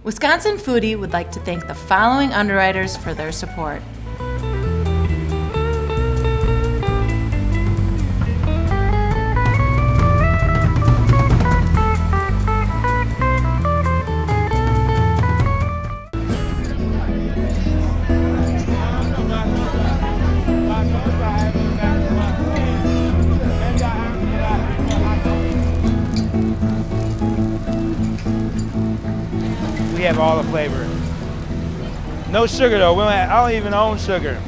Wisconsin Foodie would like to thank the following underwriters for their support. We have all the flavor. No sugar though, I don't even own sugar.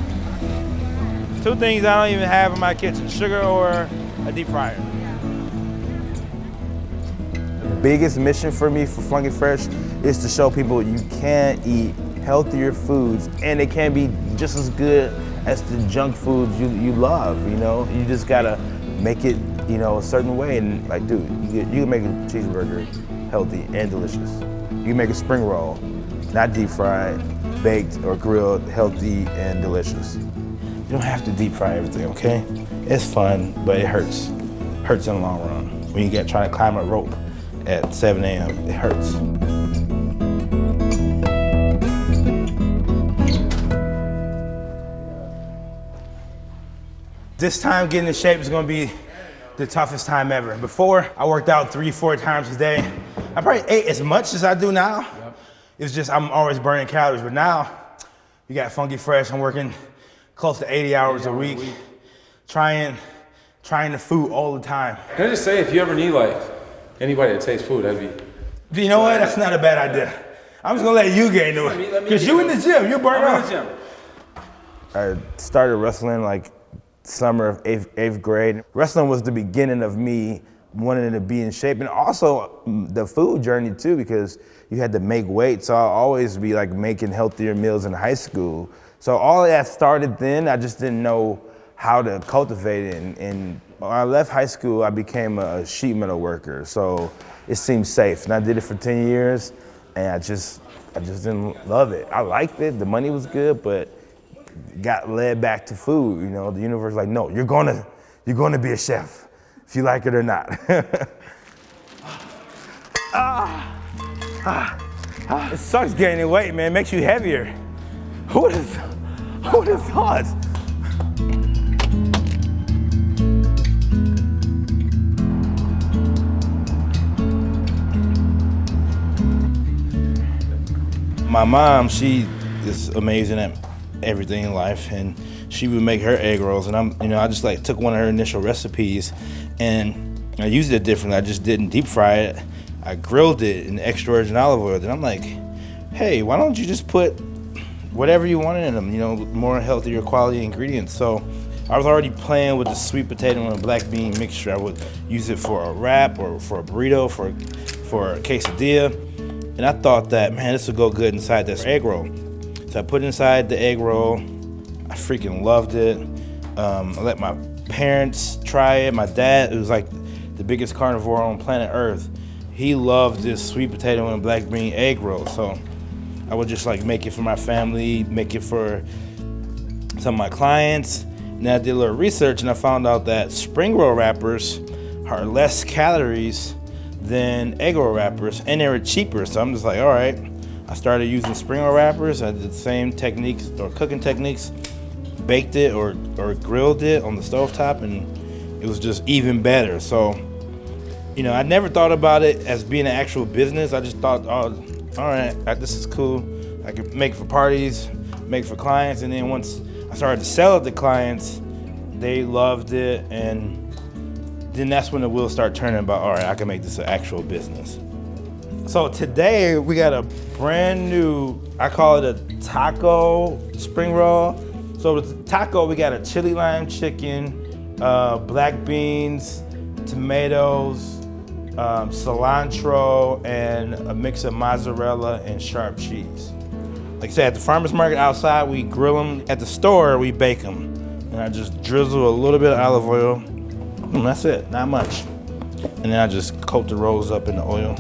Two things I don't even have in my kitchen, sugar or a deep fryer. The biggest mission for me for Funky Fresh is to show people you can eat healthier foods and it can be just as good as the junk foods you love, you know? You just gotta make it, you know, a certain way and like, dude, you can make a cheeseburger healthy and delicious. You can make a spring roll, not deep fried, baked or grilled, healthy and delicious. You don't have to deep fry everything, okay? It's fun, but it hurts. Hurts in the long run. When you try to climb a rope at 7 a.m., it hurts. This time getting in shape is gonna be the toughest time ever. Before, I worked out 3-4 times a day. I probably ate as much as I do now. Yep. It's just I'm always burning calories, but now you got Funky Fresh. I'm working close to 80 hours a week, trying the food all the time. Can I just say, if you ever need like anybody that tastes food, that'd be. You know what? That's not a bad idea. I'm just gonna let you get into it. Because you in the gym, you're burning off. I'm in the gym. I started wrestling like summer of eighth grade. Wrestling was the beginning of me wanting to be in shape, and also the food journey too, because you had to make weight. So I'll always be like making healthier meals in high school. So all of that started then. I just didn't know how to cultivate it. And when I left high school, I became a sheet metal worker. So it seemed safe, and I did it for 10 years, and I just didn't love it. I liked it. The money was good, but got led back to food. You know, the universe was like, no, you're gonna be a chef, if you like it or not. It sucks gaining weight, man. It makes you heavier. Who would have thought? My mom, she is amazing at everything in life, and she would make her egg rolls, and I just like took one of her initial recipes and I used it differently. I just didn't deep fry it. I grilled it in extra virgin olive oil. Then I'm like, hey, why don't you just put whatever you wanted in them, you know, more healthier quality ingredients. So I was already playing with the sweet potato and black bean mixture. I would use it for a wrap or for a burrito, for a quesadilla. And I thought that, man, this would go good inside this egg roll. So I put it inside the egg roll. I freaking loved it. I let my parents try it. My dad, it was like the biggest carnivore on planet Earth. He loved this sweet potato and black bean egg roll. So I would just like make it for my family, make it for some of my clients. And then I did a little research and I found out that spring roll wrappers are less calories than egg roll wrappers, and they were cheaper. So I'm just like, all right. I started using spring roll wrappers. I did the same techniques or cooking techniques, baked it or grilled it on the stovetop, and it was just even better. So, you know, I never thought about it as being an actual business. I just thought, oh, all right, this is cool. I could make it for parties, make it for clients, and then once I started to sell it to clients, they loved it, and then that's when the wheels start turning about, all right, I can make this an actual business. So today we got a brand new, I call it a taco spring roll. So with the taco, we got a chili lime chicken, black beans, tomatoes, cilantro, and a mix of mozzarella and sharp cheese. Like I said, at the farmer's market outside, we grill them. At the store, we bake them. And I just drizzle a little bit of olive oil. And that's it, not much. And then I just coat the rolls up in the oil.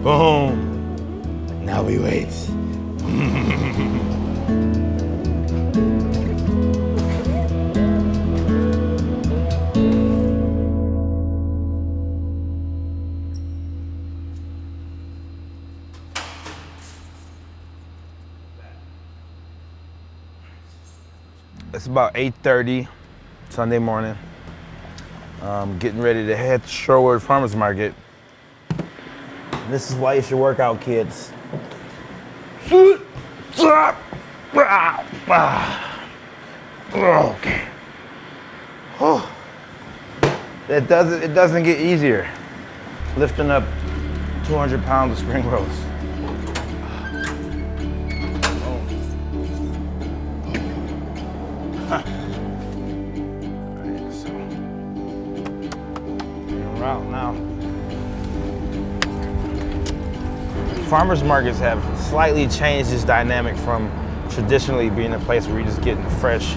Boom. Now we wait. It's about 8:30 Sunday morning. Getting ready to head to Sherwood Farmers Market. This is why you should work out, kids. Okay. It doesn't get easier. Lifting up 200 pounds of spring rolls. Route now. Farmers markets have slightly changed this dynamic from traditionally being a place where you're just getting fresh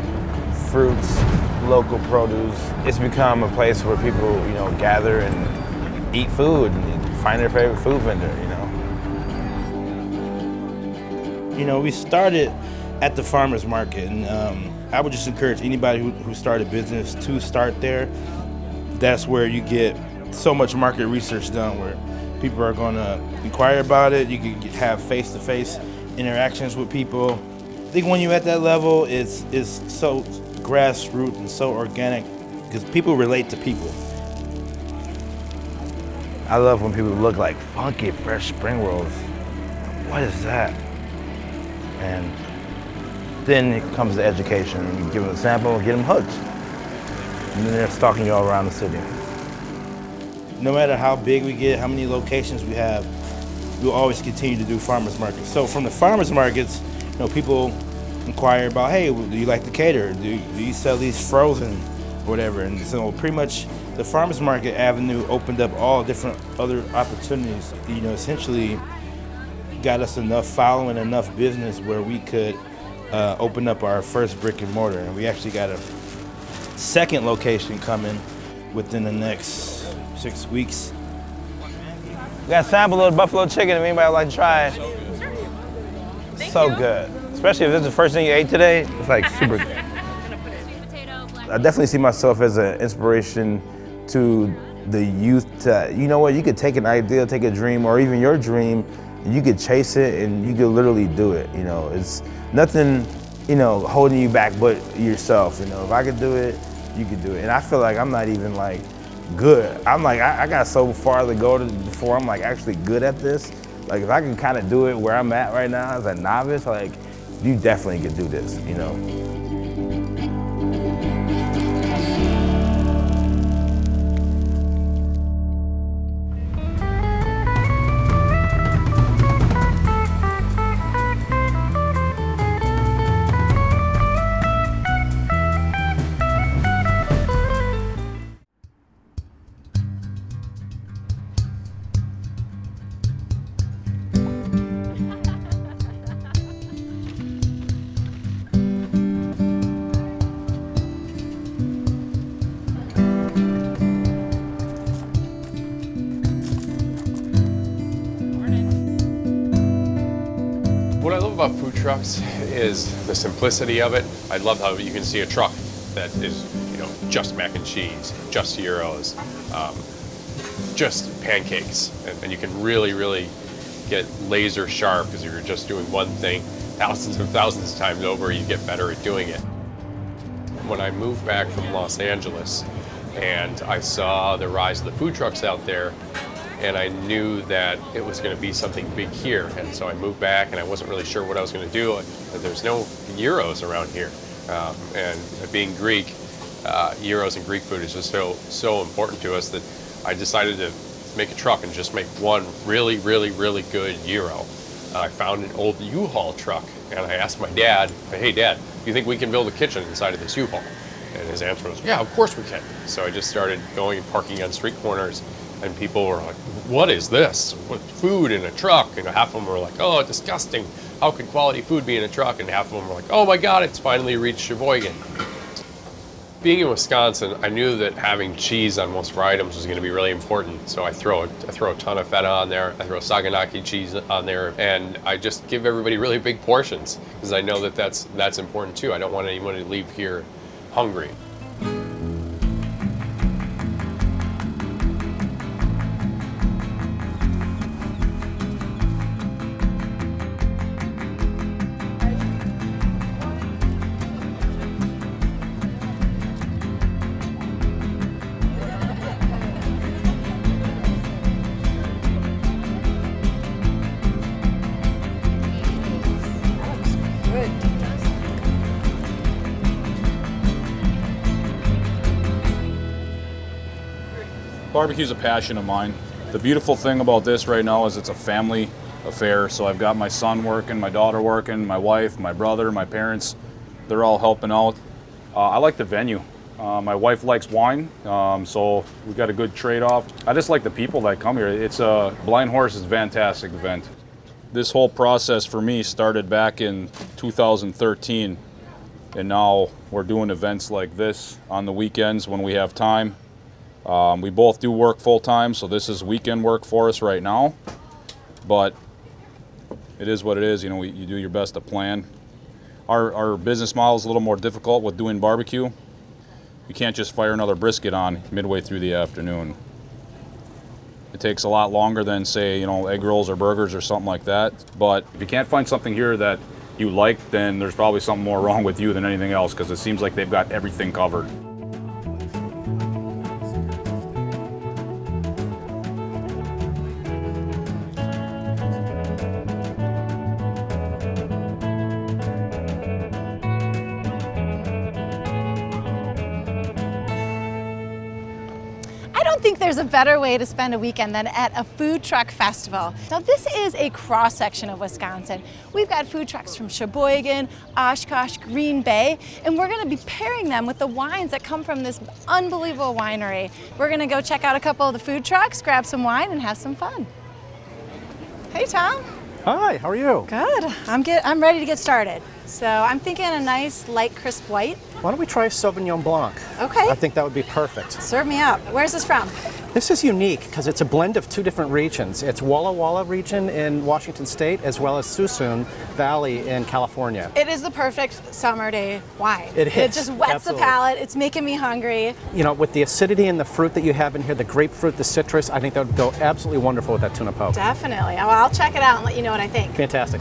fruits, local produce. It's become a place where people, gather and eat food and find their favorite food vendor, we started at the farmers market, and I would just encourage anybody who started a business to start there. That's where you get so much market research done, where people are going to inquire about it. You can have face-to-face interactions with people. I think when you're at that level, it's so grassroots and so organic because people relate to people. I love when people look like funky fresh spring rolls. What is that? And then it comes to education. You give them a sample, get them hooked. And then they're stalking you all around the city. No matter how big we get, how many locations we have, we'll always continue to do farmers markets. So from the farmers markets, people inquire about, hey, do you like to cater? Do you sell these frozen or whatever? And so pretty much the farmers market avenue opened up all different other opportunities. Essentially got us enough following, enough business where we could open up our first brick and mortar. And we actually got a second location coming within the next 6 weeks. We got a sample of buffalo chicken if anybody would like to try it. Sure. So good. Especially if this is the first thing you ate today, it's like super good. I definitely see myself as an inspiration to the youth to, you could take an idea, take a dream, or even your dream, and you could chase it and you could literally do it. It's nothing, holding you back but yourself. If I could do it, you could do it. And I feel like I'm not even good. I'm I got so far to go before I'm actually good at this. If I can kind of do it where I'm at right now as a novice, you definitely could do this, What I love about food trucks is the simplicity of it. I love how you can see a truck that is, just mac and cheese, just gyros, just pancakes, and you can really get laser sharp because you're just doing one thing thousands of times over. You get better at doing it. When I moved back from Los Angeles and I saw the rise of the food trucks out there, and I knew that it was going to be something big here. And so I moved back and I wasn't really sure what I was going to do. There's no gyros around here. And being Greek, gyros and Greek food is just so important to us that I decided to make a truck and just make one really good gyro. I found an old U-Haul truck and I asked my dad, hey Dad, do you think we can build a kitchen inside of this U-Haul? And his answer was, yeah, of course we can. So I just started going and parking on street corners. And people were like, what is this? What, food in a truck? And half of them were like, oh, disgusting. How could quality food be in a truck? And half of them were like, oh my God, it's finally reached Sheboygan. Being in Wisconsin, I knew that having cheese on most of our items was going to be really important. So I throw a ton of feta on there. I throw Saganaki cheese on there. And I just give everybody really big portions because I know that that's important too. I don't want anyone to leave here hungry. Barbecue's a passion of mine. The beautiful thing about this right now is it's a family affair. So I've got my son working, my daughter working, my wife, my brother, my parents. They're all helping out. I like the venue. My wife likes wine, so we got a good trade-off. I just like the people that come here. It's a Blind Horse is a fantastic event. This whole process for me started back in 2013, and now we're doing events like this on the weekends when we have time. We both do work full-time, so this is weekend work for us right now, but it is what it is. You know, you do your best to plan. Our business model is a little more difficult with doing barbecue. You can't just fire another brisket on midway through the afternoon. It takes a lot longer than, say, you know, egg rolls or burgers or something like that. But if you can't find something here that you like, then there's probably something more wrong with you than anything else, because it seems like they've got everything covered. I don't think there's a better way to spend a weekend than at a food truck festival. Now this is a cross section of Wisconsin. We've got food trucks from Sheboygan, Oshkosh, Green Bay, and we're gonna be pairing them with the wines that come from this unbelievable winery. We're gonna go check out a couple of the food trucks, grab some wine, and have some fun. Hey Tom. Hi, how are you? Good, I'm ready to get started. So I'm thinking a nice light crisp white. Why don't we try Sauvignon Blanc? Okay. I think that would be perfect. Serve me up. Where's this from? This is unique because it's a blend of two different regions. It's Walla Walla region in Washington State as well as Suisun Valley in California. It is the perfect summer day wine. It is. It just wets Absolutely. the palate. It's making me hungry. You know, with the acidity and the fruit that you have in here, the grapefruit, the citrus, I think that would go absolutely wonderful with that tuna poke. Definitely. Well, I'll check it out and let you know what I think. Fantastic.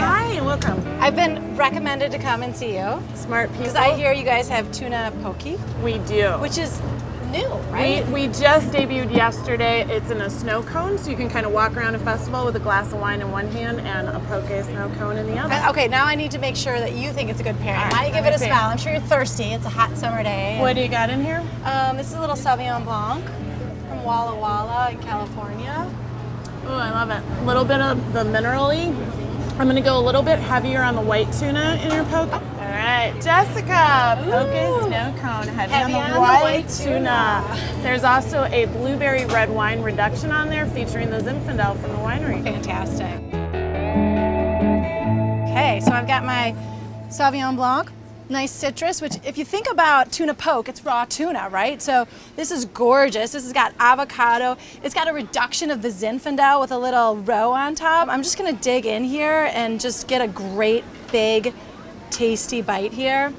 Hi, welcome. I've been recommended to come and see you. Smart people. Because I hear you guys have tuna poké, We do. which is new, right? We just debuted yesterday. It's in a snow cone, so you can kind of walk around a festival with a glass of wine in one hand and a poké snow cone in the other. Okay, now I need to make sure that you think it's a good pairing. All right, Why don't you give let it a me see. smell? I'm sure you're thirsty. It's a hot summer day. What do you got in here? This is a little Sauvignon Blanc from Walla Walla in California. Oh, I love it. A little bit of the mineral-y. I'm gonna go a little bit heavier on the white tuna in your poke. All right, Jessica, poké snow cone, heavy on the white tuna. There's also a blueberry red wine reduction on there featuring the Zinfandel from the winery. Fantastic. Okay, so I've got my Sauvignon Blanc, nice citrus, which if you think about tuna poke, it's raw tuna, right? So this is gorgeous. This has got avocado. It's got a reduction of the Zinfandel with a little roe on top. I'm just gonna dig in here and just get a great, big, tasty bite here.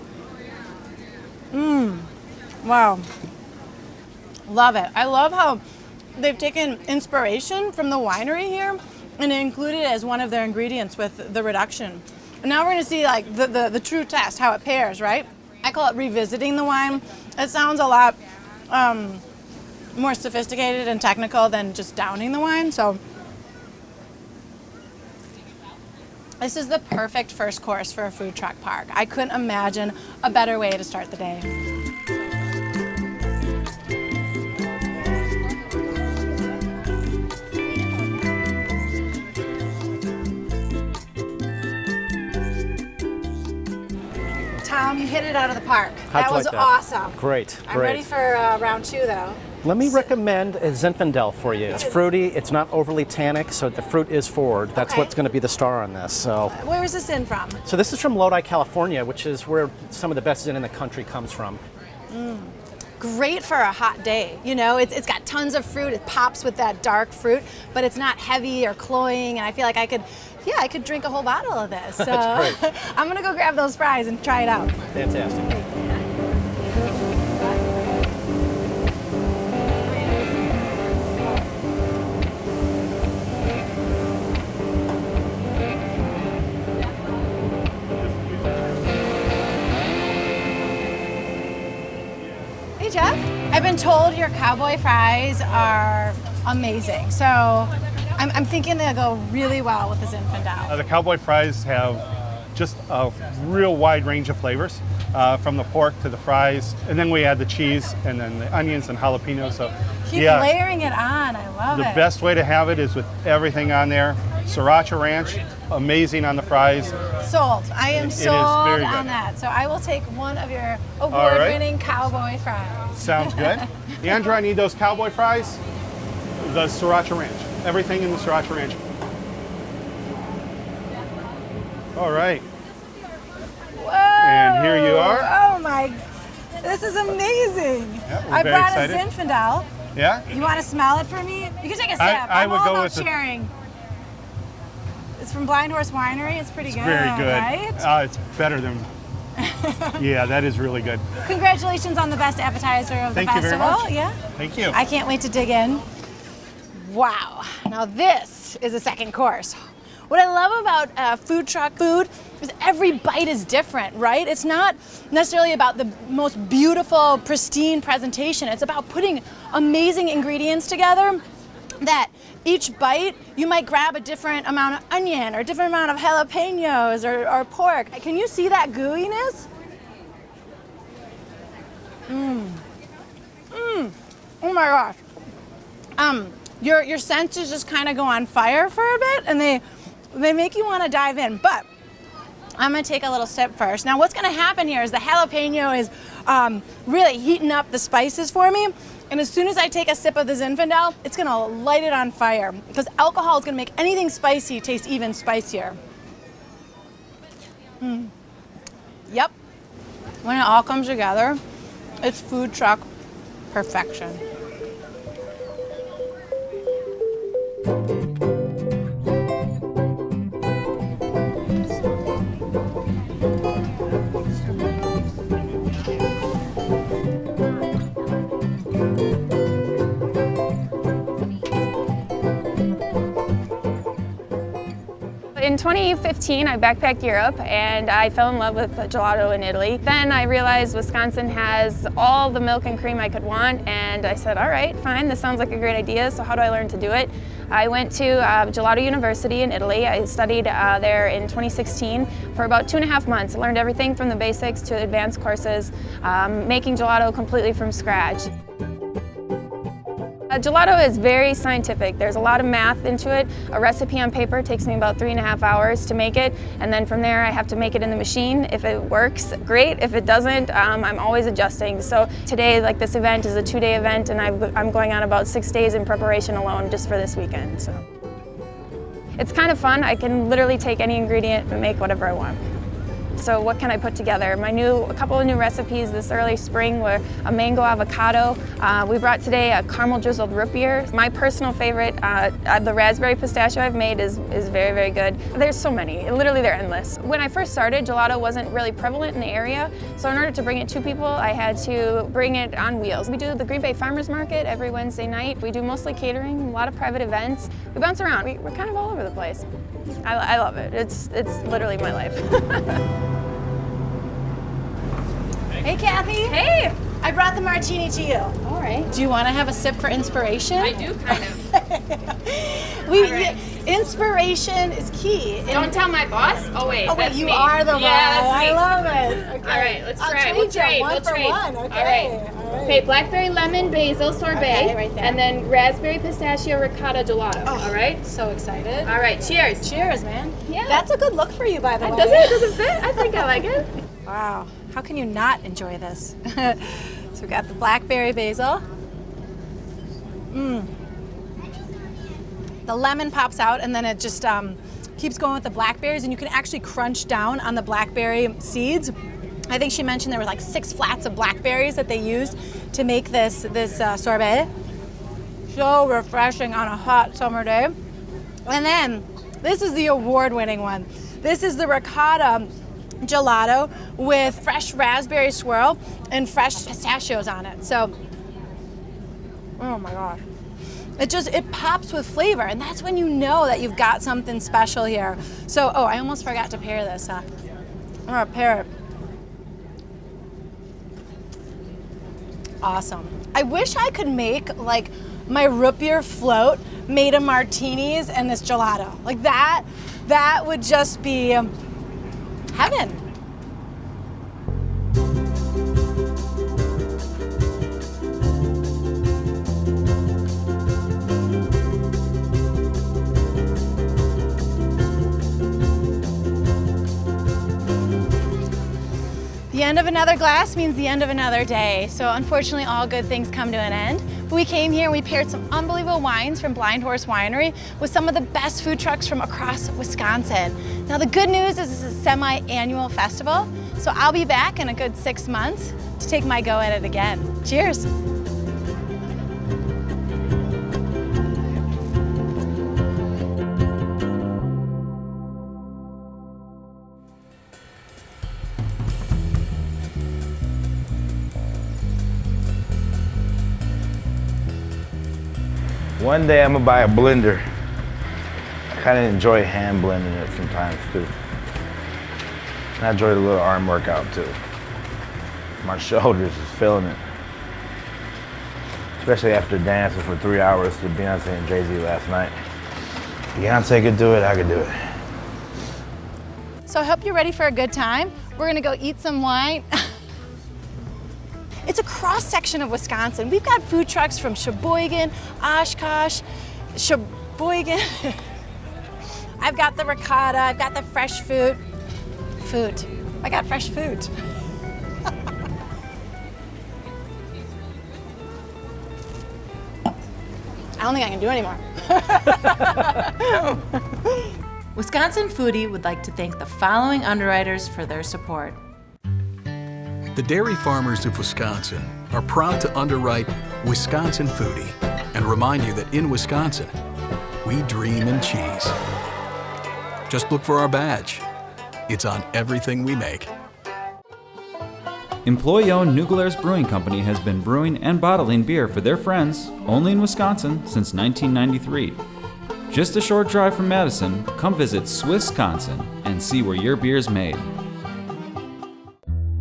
Wow. Love it. I love how they've taken inspiration from the winery here and included it as one of their ingredients with the reduction. And now we're gonna see like the true test, how it pairs, right? I call it revisiting the wine. It sounds a lot more sophisticated and technical than just downing the wine. So this is the perfect first course for a food truck park. I couldn't imagine a better way to start the day. Tom, you hit it out of the park. How'd That you was like that? awesome. Great, I'm great. ready for round two, though. Let me recommend a Zinfandel for you. It's fruity, it's not overly tannic, so the fruit is forward. That's Okay. what's going to be the star on this. So Where is this in from? this is from Lodi, California, which is where some of the best Zin in the country comes from. Great for a hot day. You know, it's got tons of fruit. It pops with that dark fruit, but it's not heavy or cloying. And I feel like I could drink a whole bottle of this. So That's great. I'm gonna go grab those fries and try it out. Fantastic. Hey Jeff, I've been told your Cowboy fries are amazing. So I'm thinking they'll go really well with the Zinfandel. The Cowboy fries have just a real wide range of flavors, from the pork to the fries, and then we add the cheese and then the onions and jalapenos. So Keep layering it on. I love it. The best way to have it is with everything on there. Sriracha ranch, amazing on the fries. Sold. I am sold very good. on that. So I will take one of your award-winning Cowboy fries. Sounds good. Andrew, I need those Cowboy fries, the Sriracha ranch. Everything in the Sriracha ranch. All right. Whoa! And here you are. Oh my, this is amazing. Yeah, we're I very brought excited. a Zinfandel. Yeah? You want to smell it for me? You can take a sip. I I'm would all go about with the- sharing. It's from Blind Horse Winery. It's pretty good. Very good. Right? It's better than. Yeah, that is really good. Congratulations on the best appetizer of the Thank you festival. very much. Yeah. Thank you. I can't wait to dig in. Wow. Now this is a second course. What I love about food truck food is every bite is different, right? It's not necessarily about the most beautiful, pristine presentation. It's about putting amazing ingredients together that each bite, you might grab a different amount of onion or a different amount of jalapenos or pork. Can you see that gooiness? Oh my gosh. Your senses just kind of go on fire for a bit, and they make you want to dive in. But I'm gonna take a little sip first. Now what's gonna happen here is the jalapeno is really heating up the spices for me. And as soon as I take a sip of the Zinfandel, it's gonna light it on fire because alcohol is gonna make anything spicy taste even spicier. Yep. When it all comes together, it's food truck perfection. In 2015, I backpacked Europe and I fell in love with gelato in Italy. Then I realized Wisconsin has all the milk and cream I could want, and I said, all right, fine, this sounds like a great idea, so how do I learn to do it? I went to Gelato University in Italy. I studied there in 2016 for about 2.5 months. I learned everything from the basics to advanced courses, making gelato completely from scratch. Gelato is very scientific. There's a lot of math into it. A recipe on paper takes me about 3.5 hours to make it, and then from there I have to make it in the machine. If it works, great. If it doesn't, I'm always adjusting. So today, like this event is a 2-day event, and I'm going on about 6 days in preparation alone just for this weekend. So it's kind of fun. I can literally take any ingredient and make whatever I want. So what can I put together? A couple of new recipes this early spring were a mango avocado. We brought today a caramel drizzled root beer. My personal favorite, the raspberry pistachio I've made is very, very good. There's so many, literally they're endless. When I first started, gelato wasn't really prevalent in the area, so in order to bring it to people, I had to bring it on wheels. We do the Green Bay Farmers Market every Wednesday night. We do mostly catering, a lot of private events. We bounce around, we're kind of all over the place. I love it, it's literally my life. Hey, Kathy. Hey! I brought the martini to you. All right. Do you want to have a sip for inspiration? I do, kind of. Inspiration is key. Don't tell my boss. Oh wait, that's you me. are the boss. Yeah, that's me. I love it. Okay. All right, let's try. I'll We'll trade trade. you one We'll for trade. one. Okay. All right. Okay, blackberry lemon basil sorbet, Okay, right there. and then raspberry pistachio ricotta gelato. All right. So excited. All right. Cheers. Cheers, man. Yeah. That's a good look for you, by the way. Does it? Does it fit? I think I like it. Wow. How can you not enjoy this? So we got the blackberry basil. The lemon pops out, and then it just keeps going with the blackberries, and you can actually crunch down on the blackberry seeds. I think she mentioned there were like 6 flats of blackberries that they used to make this sorbet. So refreshing on a hot summer day. And then this is the award-winning one. This is the ricotta gelato with fresh raspberry swirl and fresh pistachios on it. So, oh my gosh. It pops with flavor, and that's when you know that you've got something special here. So, I almost forgot to pair this. I'm gonna pair it. Awesome. I wish I could make like my root beer float made of martinis and this gelato. Like that would just be heaven. The end of another glass means the end of another day. So unfortunately, all good things come to an end. But we came here and we paired some unbelievable wines from Blind Horse Winery with some of the best food trucks from across Wisconsin. Now the good news is this is a semi-annual festival. So I'll be back in a good 6 months to take my go at it again. Cheers. One day I'm gonna buy a blender. I kind of enjoy hand blending it sometimes too. And I enjoy the little arm workout too. My shoulders is feeling it. Especially after dancing for 3 hours to Beyonce and Jay-Z last night. Beyonce could do it, I could do it. So I hope you're ready for a good time. We're gonna go eat some wine. It's a cross-section of Wisconsin. We've got food trucks from Sheboygan, Oshkosh, Sheboygan. I've got the ricotta, I've got the fresh food. I got fresh food. I don't think I can do anymore. Wisconsin Foodie would like to thank the following underwriters for their support. The dairy farmers of Wisconsin are proud to underwrite Wisconsin Foodie and remind you that in Wisconsin, we dream in cheese. Just look for our badge. It's on everything we make. Employee-owned New Glarus Brewing Company has been brewing and bottling beer for their friends only in Wisconsin since 1993. Just a short drive from Madison, come visit Swissconsin and see where your beer's made.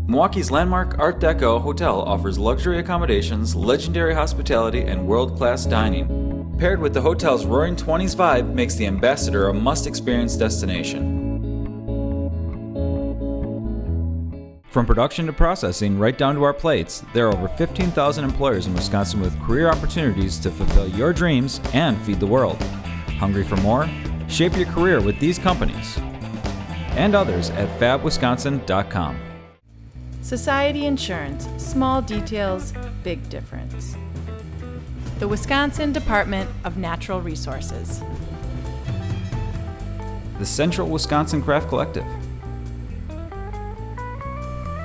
Milwaukee's landmark Art Deco Hotel offers luxury accommodations, legendary hospitality, and world-class dining. Paired with the hotel's roaring 20s vibe makes the Ambassador a must-experience destination. From production to processing, right down to our plates, there are over 15,000 employers in Wisconsin with career opportunities to fulfill your dreams and feed the world. Hungry for more? Shape your career with these companies and others at fabwisconsin.com. Society Insurance, small details, big difference. The Wisconsin Department of Natural Resources. The Central Wisconsin Craft Collective.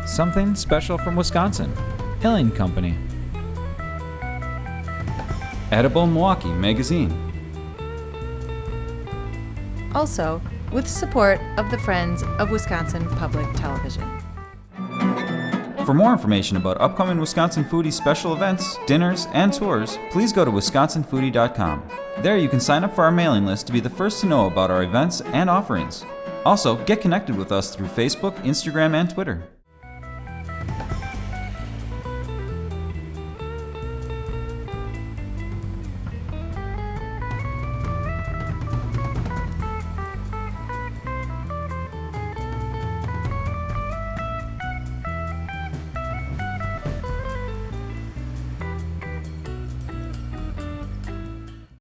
Something Special from Wisconsin, Hilling Company. Edible Milwaukee Magazine. Also, with support of the Friends of Wisconsin Public Television. For more information about upcoming Wisconsin Foodie special events, dinners, and tours, please go to wisconsinfoodie.com. There you can sign up for our mailing list to be the first to know about our events and offerings. Also, get connected with us through Facebook, Instagram, and Twitter.